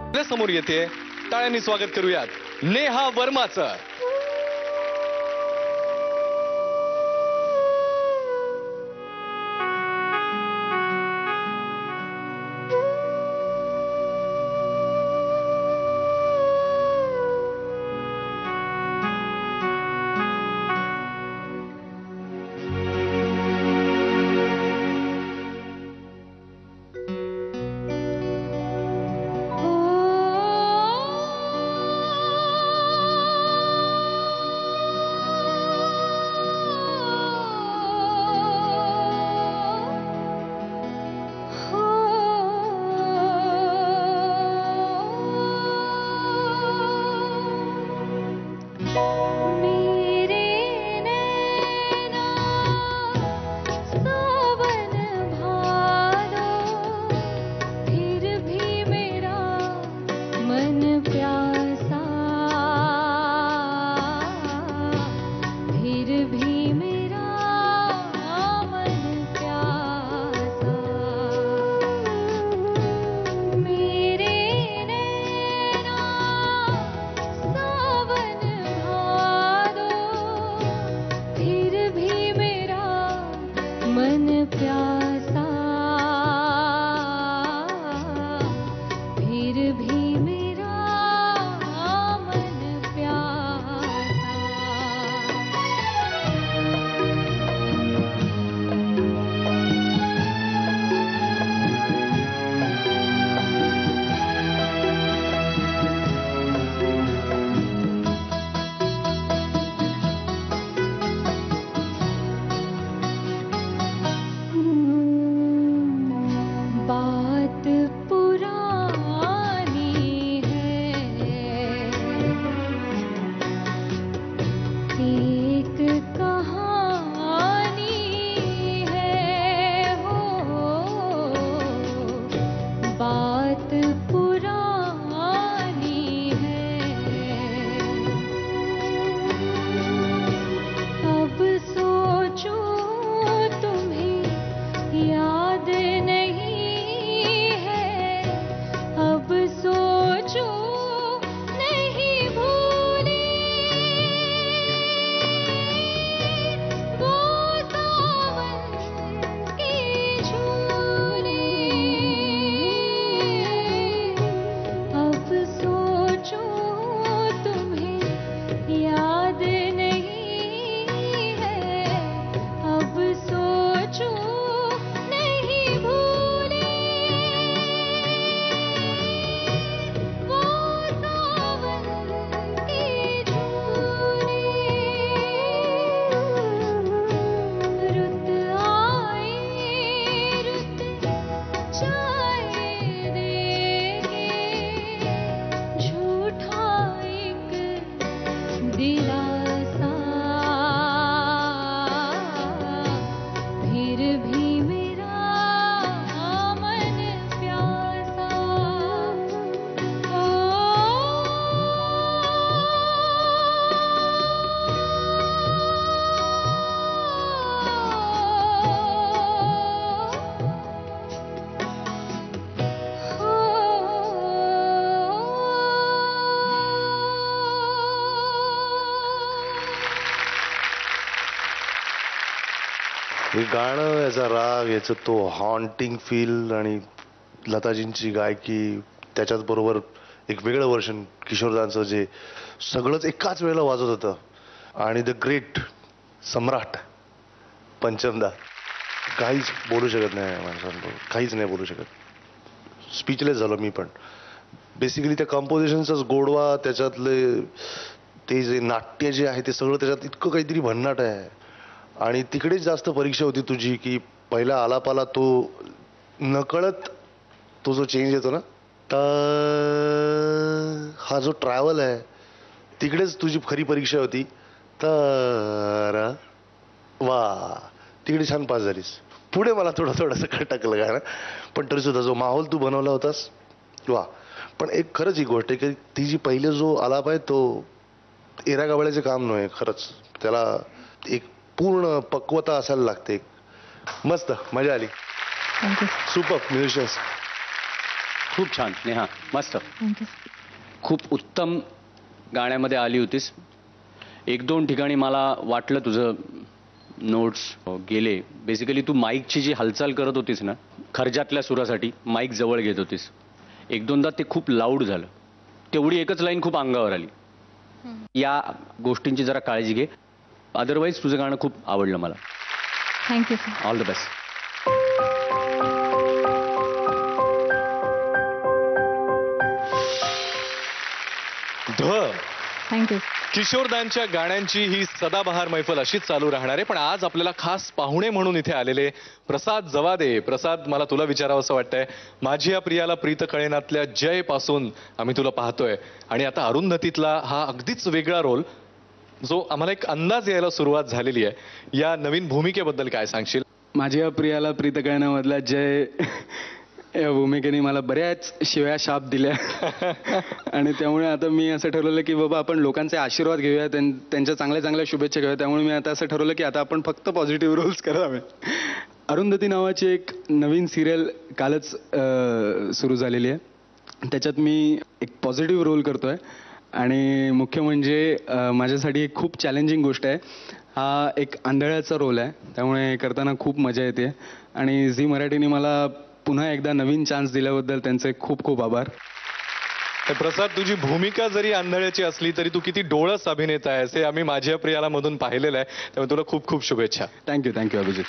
आपल्या समोर येते, टाळ्यांनी स्वागत करूयात नेहा वर्माचं. हे गाणं, याचा राग, याचं तो हॉन्टिंग फील आणि लताजींची गायकी, त्याच्याच बरोबर एक वेगळं वर्षन किशोरदांचं जे सगळंच एकाच वेळेला वाजत होतं. आणि द ग्रेट सम्राट पंचमदा, काहीच बोलू शकत नाही माणसांबरोबर, काहीच नाही बोलू शकत. स्पीचलेस झालो मी पण. बेसिकली त्या कंपोजिशनचाच गोडवा, त्याच्यातले ते जे नाट्य जे आहे ते सगळं त्याच्यात इतकं काहीतरी भन्नाट आहे. आणि तिकडेच जास्त परीक्षा होती तुझी, की पहिला आलापाला तो नकळत तो जो चेंज येतो ना, हा जो ट्रॅव्हल आहे तिकडेच तुझी खरी परीक्षा होती. तर वा, तिकडे छान पास झालीस. पुढे मला थोडंसं खटकलं गाणं, पण तरी सुद्धा जो माहोल तू बनवला होतास, वा. पण एक खरंच ही गोष्ट आहे की ती जी पहिले जो आलाप आहे तो एरा गावळ्याचे काम नव्हे. खरंच त्याला एक पूर्ण पक्वता असायला लागते. मस्त, मजा आली. Thank you super malicious. खूप छान नेहा, मस्त. थँक्यू खूप उत्तम गाण्यामध्ये आली होतीस. एक दोन ठिकाणी मला वाटलं तुझं नोट्स गेले. बेसिकली तू माईकची जी हालचाल करत होतीस ना, खर्जातल्या सुरासाठी माईक जवळ घेत होतीस, एक दोनदा ते खूप लाऊड झालं. तेवढी एकच लाईन खूप अंगावर आली. या गोष्टींची जरा काळजी घे. अदरवाईज तुझं गाणं खूप आवडलं मला. Thank you sir. All the best. Thank you. किशोरदांच्या गाण्यांची ही सदाबहार मैफल अशीच चालू राहणार आहे. पण आज आपल्याला खास पाहुणे म्हणून इथे आलेले प्रसाद जवादे. प्रसाद, मला तुला विचारावं असं वाटतंय, माझी या प्रियाला प्रीत कळेनातल्या जय पासून आम्ही तुला पाहतोय आणि आता अरुंधतीतला हा अगदीच वेगळा रोल, जो आम्हाला एक अंदाज यायला सुरुवात झालेली आहे. या नवीन भूमिकेबद्दल काय सांगशील? माझ्या प्रियाला प्रीत कळण्यामधला जय या भूमिकेने मला बऱ्याच शिव्या शाप दिल्या आणि त्यामुळे आता मी असं ठरवलं की बाबा आपण लोकांचे आशीर्वाद घेऊया, त्यांच्या चांगल्या चांगल्या शुभेच्छा घेऊया. त्यामुळे मी आता असं ठरवलं की आता आपण फक्त पॉझिटिव्ह रोल्स करावे. अरुंधती नावाची एक नवीन सिरियल कालच सुरू झालेली आहे. त्याच्यात मी एक पॉझिटिव्ह रोल करतोय आणि मुख्य म्हणजे माझ्यासाठी एक खूप चॅलेंजिंग गोष्ट आहे. हा एक आंधळ्याचा रोल आहे, त्यामुळे करताना खूप मजा येते आणि झी मराठीने मला पुन्हा एकदा नवीन चान्स दिल्याबद्दल त्यांचे खूप खूप आभार. प्रसाद, तुझी भूमिका जरी आंधळ्याची असली तरी तू किती डोळस अभिनेता आहेस हे आम्ही माझ्या प्रियाला मधून पाहिलेलं आहे. त्यामुळे तुला खूप खूप शुभेच्छा. थँक्यू अभिजित.